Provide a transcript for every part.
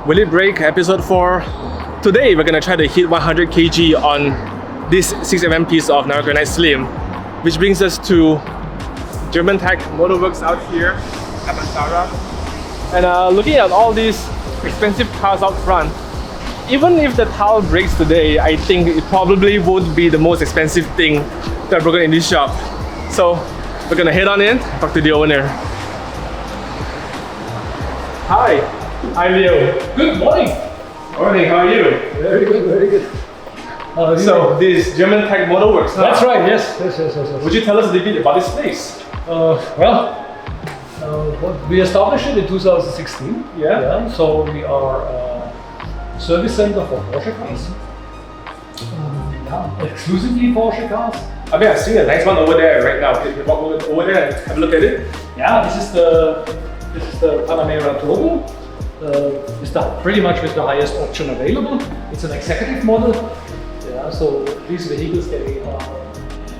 Will It Break episode 4. Today we're gonna try to hit 100 kg on this 6mm piece of Niro Granite Slim, which brings us to German tech Motorworks out here at Masara. And looking at all these expensive cars out front, even if the tile breaks today, I think it probably would be the most expensive thing that I've broken in this shop. So we're gonna head on in, talk to the owner. Hi, I'm Leo. Good morning. Morning, how are you? Very good, very good. So this is German tech Motorworks, huh? That's right, yes. Would you tell us a little bit about this place? We established it in 2016. Yeah. So we are a service center for Porsche cars. Exclusively Porsche cars. I mean, I've seen a nice one over there right now. Can you walk over there and have a look at it? Yeah, this is the Panamera Turbo. It's pretty much with the highest option available. It's an executive model. Yeah, so these vehicles, they are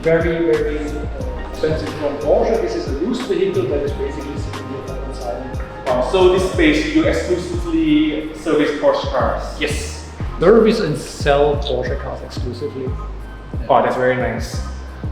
very expensive from Porsche. This is a used vehicle that is basically sitting here by the side. Wow, so this space, you exclusively service Porsche cars? Yes. Service and sell Porsche cars exclusively. Oh, that's very nice.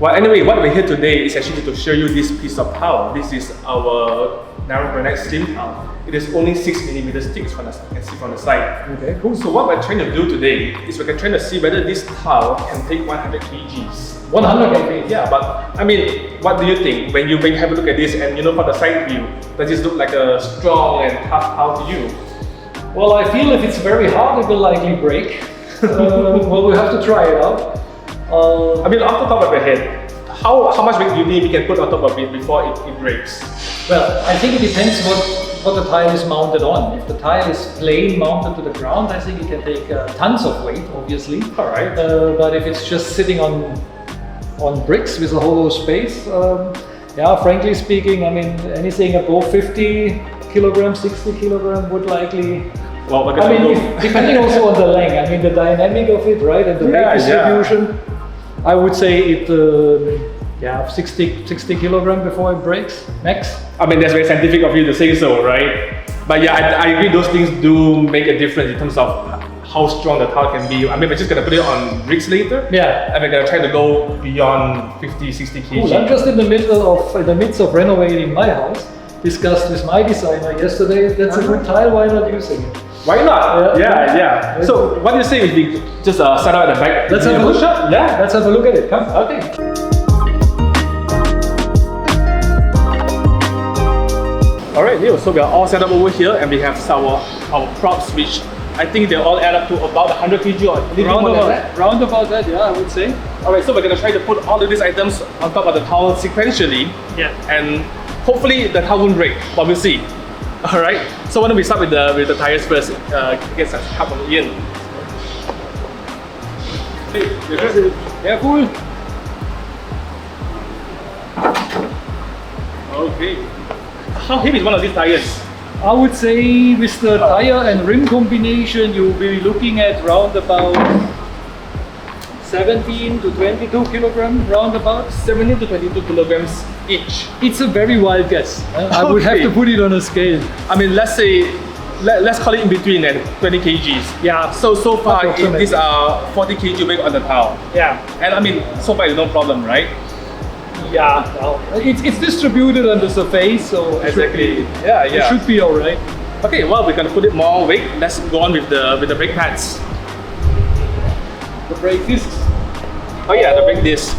Well, anyway, what we're here today is actually to show you this piece of tile. This is our Niro Granite Slim tile. It is only 6mm thick, as you can see from the side. Okay, cool. So what we're trying to do today is we're trying to see whether this tile can take 100 kgs. 100 kg? Yeah, but I mean, what do you think when you have a look at this and from the side view, does this look like a strong and tough tile to you? Well, I feel if it's very hard, it will likely break. Well, we have to try it out. I mean, off the top of your head, how much weight do you think we can put on top of it before it breaks? Well, I think it depends what the tile is mounted on. If the tile is plain mounted to the ground, I think it can take tons of weight, obviously. All right. But if it's just sitting on bricks with a hollow space, frankly speaking, I mean, anything above 50 kilograms, 60 kilograms would likely. Well, depending also on the length. I mean, the dynamic of it, right, and the weight distribution. I would say it, 60 kilogram before it breaks, max. I mean, that's very scientific of you to say so, right? But yeah, I agree those things do make a difference in terms of how strong the tile can be. I mean, we're just gonna put it on bricks later. Yeah. And we're gonna try to go beyond 50, 60 kg. Cool. I'm just in the midst of renovating my house. Discussed with my designer yesterday. That's a good tile, why not using it? Why not? Yeah. So what do you say if we just set up at the back? Let's have a look. Yeah, let's have a look at it. Come. Okay. All right, Neil. So we are all set up over here, and we have our props, which I think they all add up to about 100 kg or a little more than that. Round about that, yeah, I would say. All right, so we're gonna try to put all of these items on top of the towel sequentially. Yeah. And hopefully the towel won't break, but we'll see. All right. So why don't we start with the tires first? Get some help on the end. Hey, Careful. Okay. How heavy is one of these tires? I would say with the tire and rim combination, you'll be looking at round about 17 to 22 kilogram, roundabout. 17 to 22 kilograms each. It's a very wild guess. I would have to put it on a scale. I mean, let's call it in between then, 20 kgs. Yeah. So far, these are 40 kg weight on the towel. Yeah. And I mean, so far it's no problem, right? Yeah. Well, it's distributed on the surface, so exactly. It should be all right. Okay. Well, we're gonna put it more weight. Let's go on with the brake pads. The brake discs. Oh yeah, the brake disc.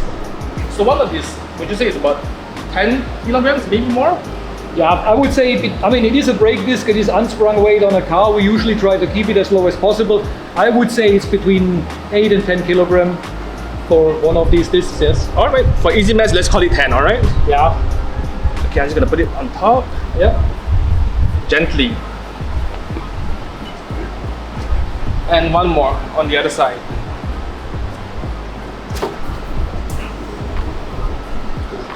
So one of these, would you say is about 10 kilograms, maybe more? Yeah, I would say, it is a brake disc, it is unsprung weight on a car. We usually try to keep it as low as possible. I would say it's between 8 and 10 kilogram for one of these discs, yes. All right, for easy maths, let's call it 10, all right? Yeah. Okay, I'm just gonna put it on top. Yeah. Gently. And one more on the other side.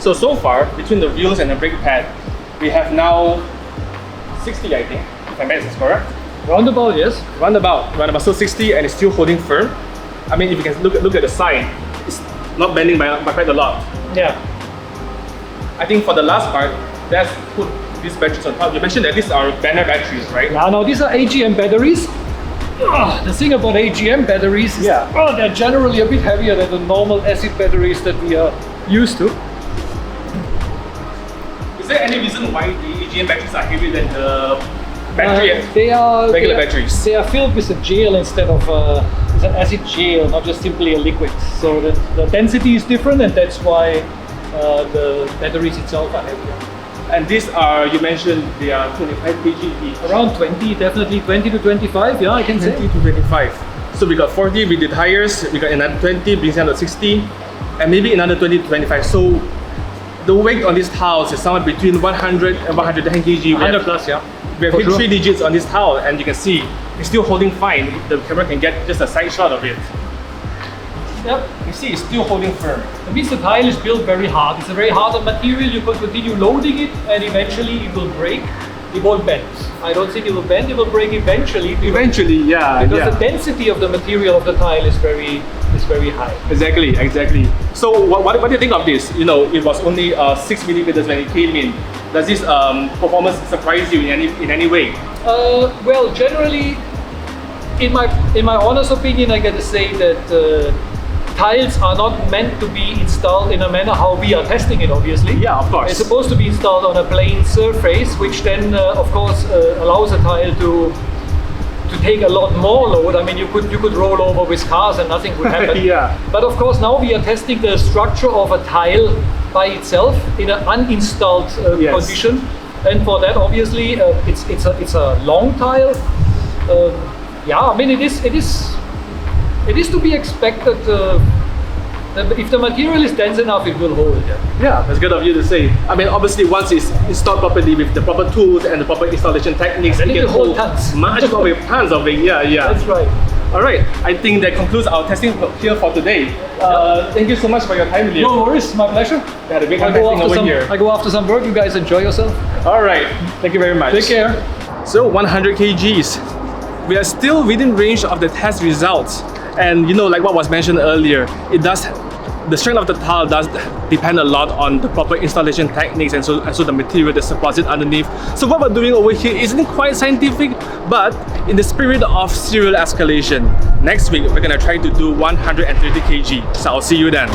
So far, between the wheels and the brake pad, we have now 60, I think, if my math is correct. Roundabout, yes. Roundabout, so 60 and it's still holding firm. I mean, if you can look at the side, it's not bending by quite a lot. Yeah. I think for the last part, let's put these batteries on top. You mentioned that these are banner batteries, right? Yeah, now these are AGM batteries. The thing about AGM batteries is they're generally a bit heavier than the normal acid batteries that we are used to. Is there any reason why the AGM batteries are heavier than the battery? Regular batteries. They are filled with a gel instead of it's an acid gel, not just simply a liquid. So the density is different, and that's why the batteries itself are heavier. And these are, you mentioned, they are 25 kg each. Around 20, definitely 20 to 25, yeah, I can say. 20 to 25. So we got 40 with the tires, we got another 20, brings down to 60, and maybe another 20 to 25. So the weight on these tiles is somewhere between 100 and 110 kg. 100 plus, yeah. We have hit 3 digits on this tile, and you can see it's still holding fine. The camera can get just a side shot of it. Yep. You see, it's still holding firm. That means the tile is built very hard. It's a very hard material. You can continue loading it, and eventually it will break. It won't bend. I don't think it will bend. It will break eventually. Eventually, yeah. Because the density of the material of the tile is very high. Exactly. So what do you think of this? You know, it was only 6 millimeters when it came in. Does this performance surprise you in any way? Well, generally, in my honest opinion, I gotta say that tiles are not meant to be installed in a manner how we are testing it, obviously. Yeah, of course. It's supposed to be installed on a plane surface, which then, of course, allows a tile to take a lot more load. I mean, you could roll over with cars and nothing would happen. Yeah. But of course, now we are testing the structure of a tile by itself in an uninstalled condition, and for that, obviously, it's a long tile. Yeah, I mean, it is to be expected. If the material is dense enough, it will hold. Yeah, that's good of you to say. I mean, obviously, once it's installed properly with the proper tools and the proper installation techniques, it can hold tons. Much more with tons of it. Yeah. That's right. All right, I think that concludes our testing here for today. Thank you so much for your time, Leo. No worries, my pleasure. We had a big testing over here. I go after some work. You guys enjoy yourself. All right, thank you very much. Take care. So 100 kgs. We are still within range of the test results. And you know, like what was mentioned earlier, the strength of the tile does depend a lot on the proper installation techniques and so the material that supports it underneath. So what we're doing over here isn't quite scientific, but in the spirit of serial escalation. Next week, we're gonna try to do 130 kg. So I'll see you then.